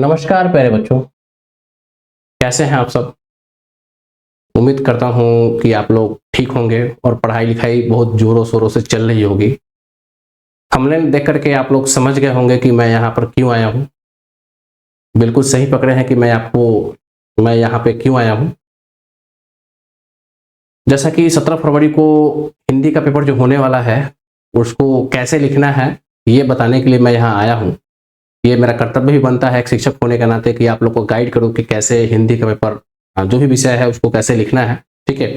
नमस्कार प्यारे बच्चों, कैसे हैं आप सब। उम्मीद करता हूं कि आप लोग ठीक होंगे और पढ़ाई लिखाई बहुत जोरों शोरों से चल रही होगी। थंबनेल देख करके आप लोग समझ गए होंगे कि मैं यहाँ पर क्यों आया हूँ। बिल्कुल सही पकड़े हैं कि मैं यहाँ पे क्यों आया हूँ। जैसा कि 17 फरवरी को हिंदी का पेपर जो होने वाला है उसको कैसे लिखना है ये बताने के लिए मैं यहाँ आया हूँ। ये मेरा कर्तव्य भी बनता है एक शिक्षक होने के नाते कि आप लोग को गाइड करूँ कि कैसे हिंदी का पेपर जो भी विषय है उसको कैसे लिखना है। ठीक है,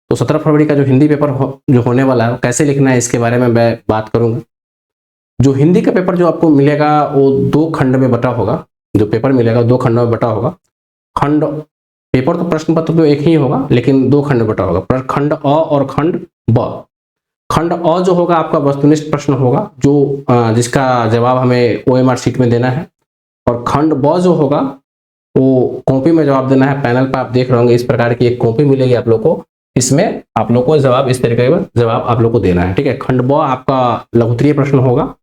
तो 17 फरवरी का जो हिंदी पेपर जो होने वाला है कैसे लिखना है इसके बारे में मैं बात करूँगा। जो हिंदी का पेपर जो आपको मिलेगा वो 2 खंड में बटा होगा। जो पेपर मिलेगा 2 खंडों में बटा होगा। खंड पेपर तो प्रश्न पत्र तो एक ही होगा लेकिन 2 खंड में बटा होगा, खंड अ और खंड ब। खंड अ जो होगा आपका वस्तुनिष्ठ प्रश्न होगा जो जिसका जवाब हमें OMR शीट में देना है, और खंड ब जो होगा वो कॉपी में जवाब देना है। पैनल पर आप देख रहे होंगे इस प्रकार की एक कॉपी मिलेगी आप लोग को, इसमें आप लोग को जवाब इस तरीके का जवाब आप लोग को देना है। ठीक है, खंड ब आपका लघुत्तरीय प्रश्न होगा,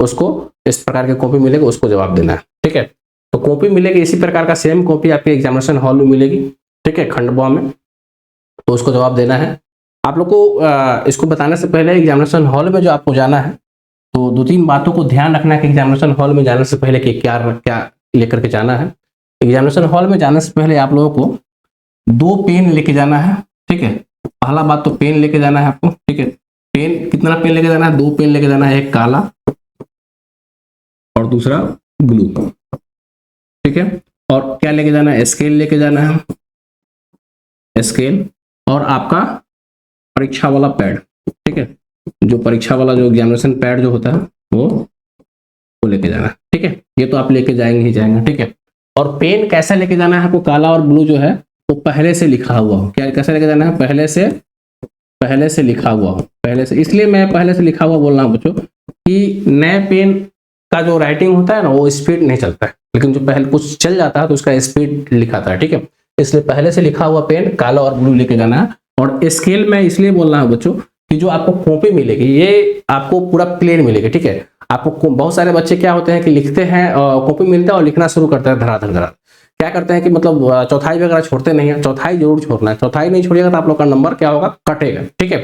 उसको इस प्रकार की कॉपी मिलेगी, उसको जवाब देना है। ठीक है, तो कॉपी मिलेगी इसी प्रकार का सेम कॉपी आपके एग्जामिनेशन हॉल में मिलेगी। ठीक है, खंड ब में, तो उसको जवाब देना है। आप लोग को इसको बताने से पहले एग्जामिनेशन हॉल में जो आपको जाना है तो 2-3 बातों को ध्यान रखना है कि एग्जामिनेशन हॉल में जाने से पहले कि क्या लेकर के जाना है। एग्जामिनेशन हॉल में जाने से पहले आप लोगों को 2 पेन लेके जाना है। ठीक है, पहला बात तो पेन लेके जाना है आपको। ठीक है, पेन कितना पेन लेके जाना है? 2 पेन लेके जाना है, एक काला और दूसरा ब्लू। ठीक है, और क्या लेके जाना है? स्केल लेके जाना है, स्केल, और आपका परीक्षा वाला पैड। ठीक है, जो परीक्षा वाला जो एग्जामिनेशन पैड जो होता है वो लेके जाना है। ठीक है, ये तो आप लेके जाएंगे ही जाएंगे। ठीक है, और पेन कैसे लेके जाना है आपको? काला और ब्लू जो है वो पहले से लिखा हुआ हो। क्या कैसे लेके जाना है? पहले से लिखा हुआ हो। पहले से, इसलिए मैं पहले से लिखा हुआ बोल रहा हूँ बच्चों कि नए पेन का जो राइटिंग होता है ना वो स्पीड नहीं चलता है, लेकिन जो पहले कुछ चल जाता है तो उसका स्पीड लिखाता है। ठीक है, इसलिए पहले से लिखा हुआ पेन काला और ब्लू लेके जाना है। और स्केल मैं इसलिए बोल रहा हूँ बच्चों कि जो आपको कॉपी मिलेगी ये आपको पूरा प्लेन मिलेगी। ठीक है, आपको बहुत सारे बच्चे क्या होते हैं कि लिखते हैं, कॉपी मिलता है और लिखना शुरू करते हैं धड़ाधड़। क्या करते हैं कि मतलब चौथाई वगैरह छोड़ते नहीं है। चौथाई जरूर छोड़ना है, चौथाई नहीं छोड़िएगा तो आप लोग का नंबर क्या होगा? कटेगा। ठीक है,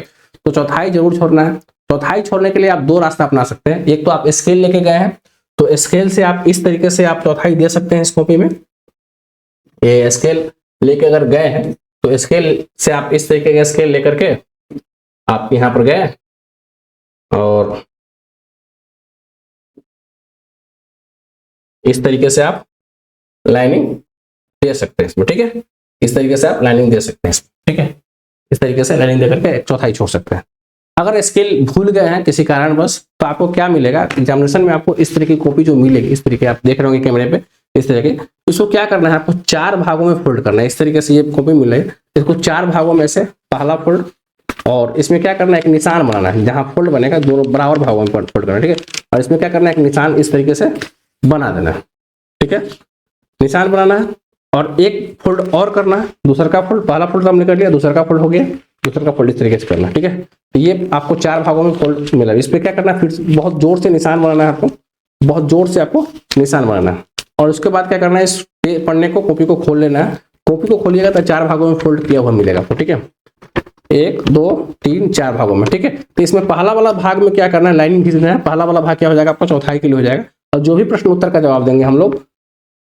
तो चौथाई जरूर छोड़ना है। चौथाई छोड़ने के लिए आप 2 रास्ता अपना सकते हैं। एक तो आप स्केल लेके गए हैं तो स्केल से आप इस तरीके से आप चौथाई दे सकते हैं इस कॉपी में। ये स्केल लेके अगर गए हैं तो स्केल से आप इस तरीके का स्केल लेकर के आप यहां पर गए और इस तरीके से आप लाइनिंग दे सकते हैं इसमें। ठीक है, इस तरीके से आप लाइनिंग दे सकते हैं इसमें। ठीक है, इस तरीके से लाइनिंग देकर के चौथाई छोड़ सकते हैं। अगर स्केल भूल गए हैं किसी कारणवश तो आपको क्या मिलेगा? एग्जामिनेशन में आपको इस तरह की कॉपी जो मिलेगी, इस तरीके आप देख रहे होंगे कैमरे पे, इस तरह के, इसको क्या करना है? आपको 4 भागों में फोल्ड करना है। इस तरीके से ये कॉपी मिले, इसको 4 भागों में से पहला फोल्ड, और इसमें क्या करना है? एक निशान बनाना है। जहां फोल्ड बनेगा दोनों बराबर भागों में फोल्ड करना है। ठीक है, और इसमें क्या करना है? एक निशान इस तरीके से बना देना है। ठीक है, निशान बनाना है और एक फोल्ड और करना है। दूसरा का फोल्ड, पहला फोल्ड हमने कर लिया, दूसरा का फोल्ड हो गया, दूसरा का फोल्ड इस तरीके से करना है। ठीक है, तो ये आपको 4 भागों में फोल्ड मिला। इस पर क्या करना है? फिर बहुत जोर से निशान बनाना है आपको, बहुत जोर से आपको निशान बनाना है। और उसके बाद क्या करना है? इस पन्ने को, कॉपी को खोल लेना है। कॉपी को खोलिएगा तो 4 भागों में फोल्ड किया हुआ मिलेगा आपको। ठीक है, 1 2 3 4 भागों में। ठीक है, तो इसमें पहला वाला भाग में क्या करना है? लाइनिंग खींचना है। पहला वाला भाग क्या हो जाएगा? आपका चौथाई के लिए हो जाएगा। और जो भी प्रश्न उत्तर का जवाब देंगे हम लोग,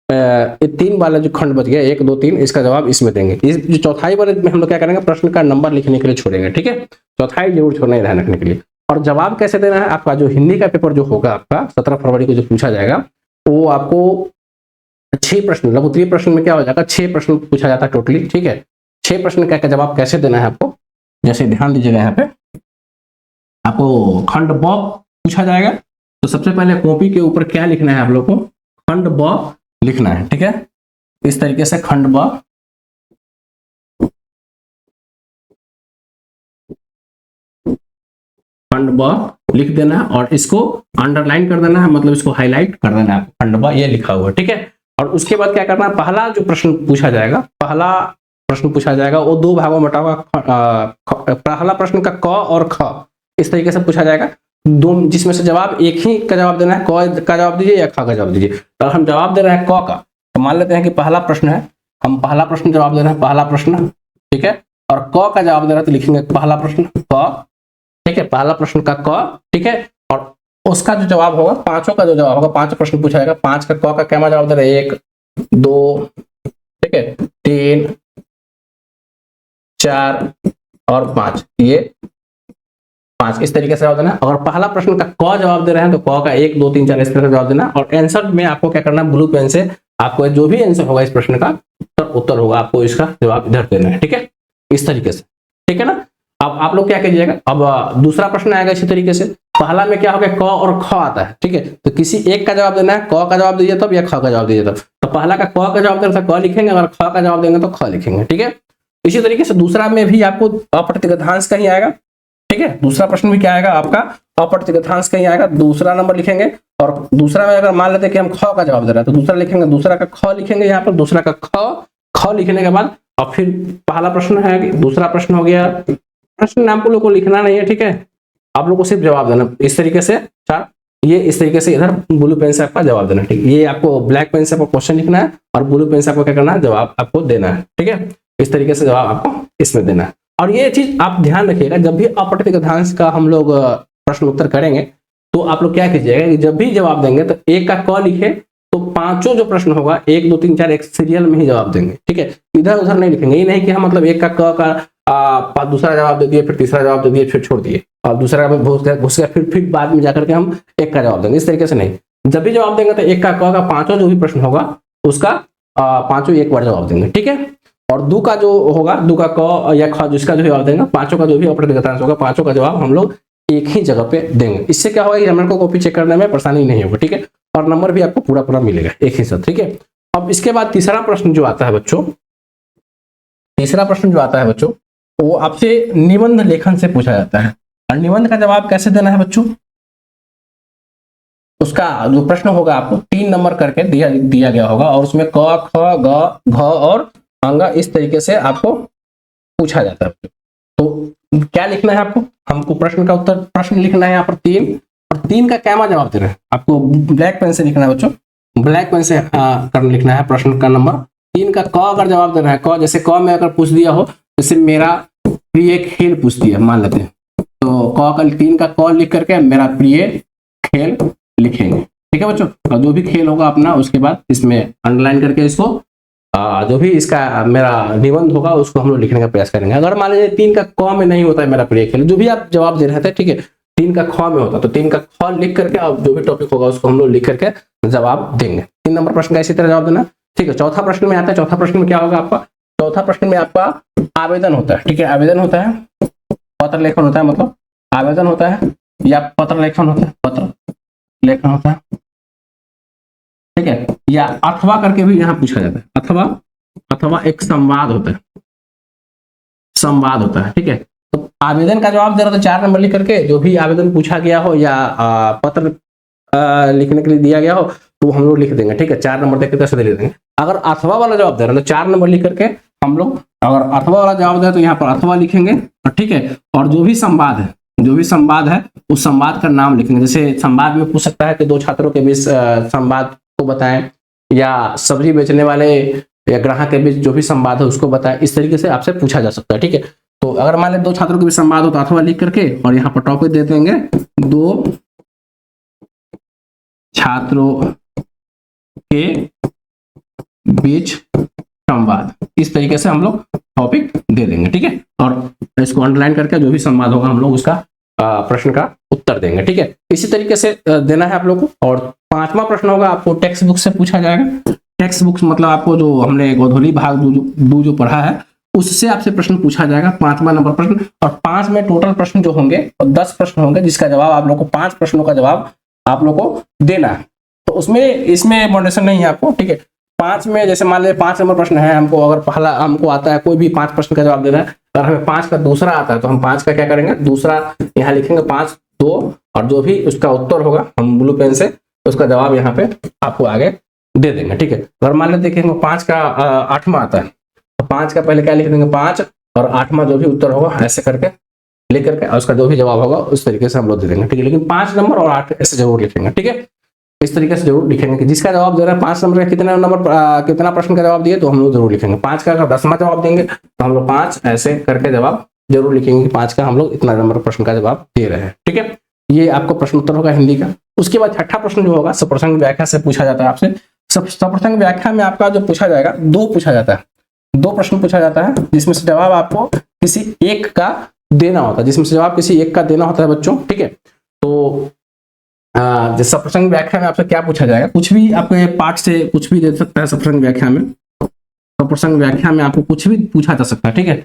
ये 3 वाला जो खंड बच गया 1 2 3, इसका जवाब इसमें देंगे। इस जो चौथाई वाले में हम लोग क्या करेंगे? प्रश्न का नंबर लिखने के लिए छोड़ेंगे। ठीक है, चौथाई जरूर छोड़ना है ध्यान रखने के लिए। और जवाब कैसे देना है? आपका जो हिंदी का पेपर जो होगा आपका 17 फरवरी को जो पूछा जाएगा वो आपको 6 प्रश्न, लघुत्तरीय प्रश्न में क्या हो जाएगा? 6 प्रश्न पूछा जाता है टोटली। ठीक है, 6 प्रश्न का जवाब कैसे देना है आपको, जैसे ध्यान दीजिएगा। यहाँ पे आपको खंड ब पूछा जाएगा तो सबसे पहले कॉपी के ऊपर क्या लिखना है? आप लोग को खंड ब लिखना है। ठीक है, इस तरीके से खंड ब, खंड ब लिख देना है और इसको अंडरलाइन कर देना है, मतलब इसको हाईलाइट कर देना है। खंड ब ये लिखा हुआ है। ठीक है, और उसके बाद क्या करना है? पहला जो प्रश्न पूछा जाएगा, पहला प्रश्न पूछा जाएगा वो 2 भागों में बटा हुआ। पहला प्रश्न का क और ख इस तरीके से पूछा जाएगा, जिसमें से जवाब एक ही का जवाब देना है। क का जवाब दीजिए या ख का जवाब दीजिए। तो हम जवाब दे रहे हैं क का, तो मान लेते हैं कि पहला प्रश्न है, हम पहला प्रश्न जवाब दे रहे हैं, पहला प्रश्न, ठीक है, और क का जवाब दे रहे हैं तो लिखेंगे पहला प्रश्न क, ठीक है, पहला प्रश्न का क, ठीक है, और उसका जो जवाब होगा, पांचों का जो जवाब होगा, पांचों प्रश्न पूछा जाएगा, 5 का क का क्या जवाब दे रहे हैं, 1 2, ठीक है, 3 4 और 5, ये 5 इस तरीके से जवाब देना। अगर पहला प्रश्न का क जवाब दे रहे हैं तो क का 1 2 3 4 इस तरह से जवाब देना, और आंसर में आपको क्या करना है, ब्लू पेन से आपको जो भी आंसर होगा इस प्रश्न का उत्तर होगा, आपको इसका जवाब इधर देना है, ठीक है, इस तरीके से, ठीक है ना। अब आप लोग क्या कीजिएगा, अब दूसरा प्रश्न आएगा इसी तरीके से, पहला में क्या होगा, क और ख आता है, ठीक है, तो किसी एक का जवाब देना है, क का जवाब दीजिए तब या ख का जवाब दीजिए तब, तो पहला का क का जवाब देना क लिखेंगे, अगर ख का जवाब देंगे तो ख लिखेंगे, ठीक है। इसी तरीके से दूसरा में भी आपको अप्रतिगतांश का ही आएगा, ठीक है, दूसरा प्रश्न भी क्या आएगा आपका, अप्रतिगतांश का ही आएगा, दूसरा नंबर लिखेंगे, और दूसरा में अगर मान लेते हैं कि हम ख का जवाब दे रहे हैं तो दूसरा लिखेंगे, दूसरा का ख लिखेंगे यहाँ पर, दूसरा का ख लिखने के बाद और फिर पहला प्रश्न है कि दूसरा प्रश्न हो गया, प्रश्न आपको लोग को लिखना नहीं है, ठीक है, आप लोग को सिर्फ जवाब देना इस तरीके से, ये इस तरीके से इधर ब्लू पेन से आपका जवाब देना, ठीक है, ये आपको ब्लैक पेन से आपको क्वेश्चन लिखना है और ब्लू पेन से आपको क्या करना है, जवाब आपको देना है, ठीक है, इस तरीके से जवाब आपको इसमें देना है। और ये चीज आप ध्यान रखिएगा, जब भी अप्रतिगतांश का हम लोग प्रश्न उत्तर करेंगे तो आप लोग क्या कीजिएगा कि जब भी जवाब देंगे तो एक का क लिखे, तो पांचों जो प्रश्न होगा 1 2 3 4 एक सीरियल में ही जवाब देंगे, ठीक है, इधर उधर नहीं लिखेंगे। ये नहीं कि हम मतलब एक का क का दूसरा जवाब दे दिए, फिर तीसरा जवाब दे दिए, फिर छोड़ दिए, और दूसरा में घुस गया, फिर बाद में जाकर के हम एक का जवाब देंगे, इस तरीके से नहीं। जब भी जवाब देंगे तो एक का क का पांचों जो भी प्रश्न होगा उसका पांचों एक बार जवाब देंगे, ठीक है। और दो का जो होगा, दो का क या ख जिसका जो जवाब देंगे, पांचों का जो भी अप्रतिगतांश होगा, पांचों का जवाब हम लोग एक ही जगह पे देंगे। इससे क्या होगा कि नंबर को कॉपी चेक करने में परेशानी नहीं होगी, ठीक है, और नंबर भी आपको पूरा पूरा मिलेगा एक ही साथ, ठीक है। अब इसके बाद तीसरा प्रश्न जो आता है बच्चों, तीसरा प्रश्न जो आता है बच्चों, वो आपसे निबंध लेखन से पूछा जाता है। और निबंध का जवाब कैसे देना है बच्चों, उसका जो प्रश्न होगा आपको 3 नंबर करके दिया गया होगा, और उसमें क ख ग घ और अंग इस तरीके से आपको पूछा जाता है। तो क्या लिखना है आपको, हमको प्रश्न का उत्तर, प्रश्न लिखना है यहाँ पर 3, और 3 का क्या जवाब दे रहे हैं, आपको ब्लैक पेन से लिखना है बच्चों, ब्लैक पेन से कर लिखना है प्रश्न का नंबर 3 का। क अगर जवाब दे रहा है, क जैसे क में अगर पूछ दिया हो, जैसे मेरा प्रिय खेल पूछ दिया मान लेते हैं, तो क का 3 का क लिख करके मेरा प्रिय खेल लिखेंगे, ठीक है बच्चों। और जो भी खेल होगा अपना, उसके बाद इसमें अंडरलाइन करके इसको जो भी इसका मेरा निबंध होगा उसको हम लोग लिखने का प्रयास करेंगे। अगर मान लीजिए 3 का क में नहीं होता है मेरा प्रिय खेल, जो भी आप जवाब दे रहे थे, ठीक है, 3 का ख में होता तो 3 का ख लिख करके और जो भी टॉपिक होगा उसको हम लोग लिख करके जवाब देंगे। 3 नंबर प्रश्न का इसी तरह जवाब देना, ठीक है। चौथा प्रश्न में आता है, चौथा प्रश्न में क्या होगा आपका, चौथा प्रश्न में आपका आवेदन होता है, ठीक है, आवेदन होता है, पत्र लेखन होता है, मतलब आवेदन होता है या पत्र लेखन होता है, पत्र लेखन होता है, ठीक है, या अथवा करके भी यहाँ पूछा जाता है, अथवा एक संवाद होता है, संवाद होता है, ठीक है। तो आवेदन का जवाब दे रहा था 4 नंबर लिख करके, जो भी आवेदन पूछा गया हो या पत्र लिखने के लिए दिया गया हो तो हम लोग लिख देंगे, ठीक है, 4 नंबर देख के लिख देंगे। अगर अथवा वाला जवाब दे रहा है तो 4 नंबर लिख करके हम लोग, अगर अथवा वाला जवाब दे तो यहाँ पर अथवा लिखेंगे, ठीक है। और जो भी संवाद है, जो भी संवाद है उस संवाद का नाम लिखेंगे। जैसे संवाद में पूछ सकता है कि 2 छात्रों के बीच संवाद को बताएं, या सब्जी बेचने वाले या ग्राहक के बीच जो भी संवाद है उसको बताएं, इस तरीके से आपसे पूछा जा सकता है, ठीक है। तो अगर मान लें 2 छात्रों के बीच संवाद हो तो अथवा लिख करके और यहाँ पर टॉपिक दे देंगे 2 छात्रों के बीच संवाद, इस तरीके से हम लोग टॉपिक दे देंगे, ठीक है। और इसको अंडरलाइन करके जो भी संवाद होगा हम लोग उसका प्रश्न का उत्तर देंगे, ठीक है। इसी तरीके से देना है आप लोग को। और 5वां प्रश्न होगा आपको टेक्स्ट बुक से पूछा जाएगा। टेक्स्ट बुक मतलब आपको जो हमने गोधूली भाग जो पढ़ा है उससे आपसे प्रश्न पूछा जाएगा, 5वां नंबर प्रश्न। और 5 में टोटल प्रश्न जो होंगे 10 प्रश्न होंगे, जिसका जवाब आप लोग को 5 प्रश्नों का जवाब आप लोग को देना है। तो उसमें इसमें मॉडरेशन नहीं है आपको, ठीक है। 5 में जैसे मान लीजिए 5 नंबर प्रश्न है, हमको अगर पहला हमको आता है कोई भी 5 प्रश्न का जवाब देना है, अगर हमें 5 का दूसरा आता है तो हम 5 का क्या करेंगे, दूसरा यहाँ लिखेंगे 5 2, और जो भी उसका उत्तर होगा हम ब्लू पेन से उसका जवाब यहाँ पे आपको आगे दे देंगे, ठीक है। अगर मान लेते हैं कि 5 का 8वां आता है तो 5 का पहले क्या लिख देंगे 5, और 8वां जो भी उत्तर होगा ऐसे करके लिख करके और उसका जो भी जवाब होगा उस तरीके से हम लोग दे देंगे, ठीक है। लेकिन 5 नंबर और 8 ऐसे जरूर लिखेंगे, ठीक है। इस तरीके से जरूर लिखेंगे कि जिसका जवाब दे रहा है 5 नंबर का कितना प्रश्न का जवाब दिए तो हम लोग जरूर लिखेंगे। 5 का अगर 10वां जवाब देंगे तो हम लोग 5 ऐसे करके जवाब जरूर लिखेंगे कि 5 का हम लोग इतना नंबर प्रश्न का जवाब दे रहे हैं। ठीक है, ये आपका प्रश्न उत्तर होगा हिंदी का। उसके बाद छठा प्रश्न जो होगा सप्रसंग व्याख्या से पूछा जाता है आपसे। सप्रसंग व्याख्या में आपका जो पूछा जाएगा 2 पूछा जाता है, 2 प्रश्न पूछा जाता है जिसमें से जवाब आपको किसी एक का देना होता है, जिसमें से जवाब किसी एक का देना होता है बच्चों। ठीक है, तो सप्रसंग व्याख्या में आपसे क्या पूछा जाएगा, कुछ भी आपके पाठ से कुछ भी दे सकता है। सप्रसंग व्याख्या में आपको कुछ भी पूछा जा सकता है। ठीक है,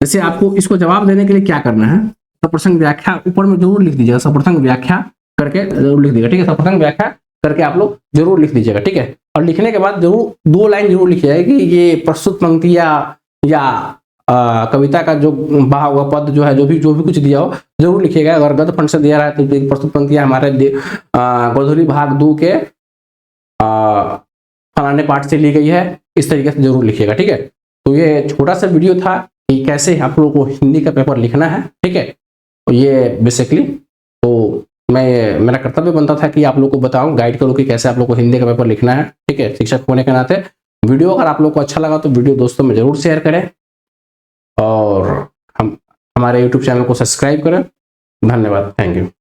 जैसे आपको इसको जवाब देने के लिए क्या करना है, सप्रसंग व्याख्या ऊपर में जरूर लिख दीजिएगा, सप्रसंग व्याख्या करके जरूर लिख दीजिएगा। ठीक है, सप्रसंग व्याख्या करके आप लोग जरूर लिख दीजिएगा। ठीक है, और लिखने के बाद जरूर 2 लाइन जरूर लिखिएगा कि ये प्रस्तुत पंक्ति या कविता का जो बहा हुआ पद जो है, जो भी कुछ दिया हो जरूर लिखिएगा। अगर गद्य फंड से दिया रहा है तो प्रस्तुत पंक्तियां हमारे गोधूली भाग 2 के फलाने पाठ से ली गई है, इस तरीके से जरूर लिखिएगा। ठीक है, तो ये छोटा सा वीडियो था कि कैसे आप लोगों को हिंदी का पेपर लिखना है। ठीक है, तो ये बेसिकली तो मेरा कर्तव्य बनता था कि आप लोग को बताऊं, गाइड करूं कि कैसे आप लोग को हिंदी का पेपर लिखना है। ठीक है, शिक्षक होने के नाते वीडियो अगर आप लोग को अच्छा लगा तो वीडियो दोस्तों में जरूर शेयर करें और हमारे YouTube चैनल को सब्सक्राइब करें। धन्यवाद, थैंक यू।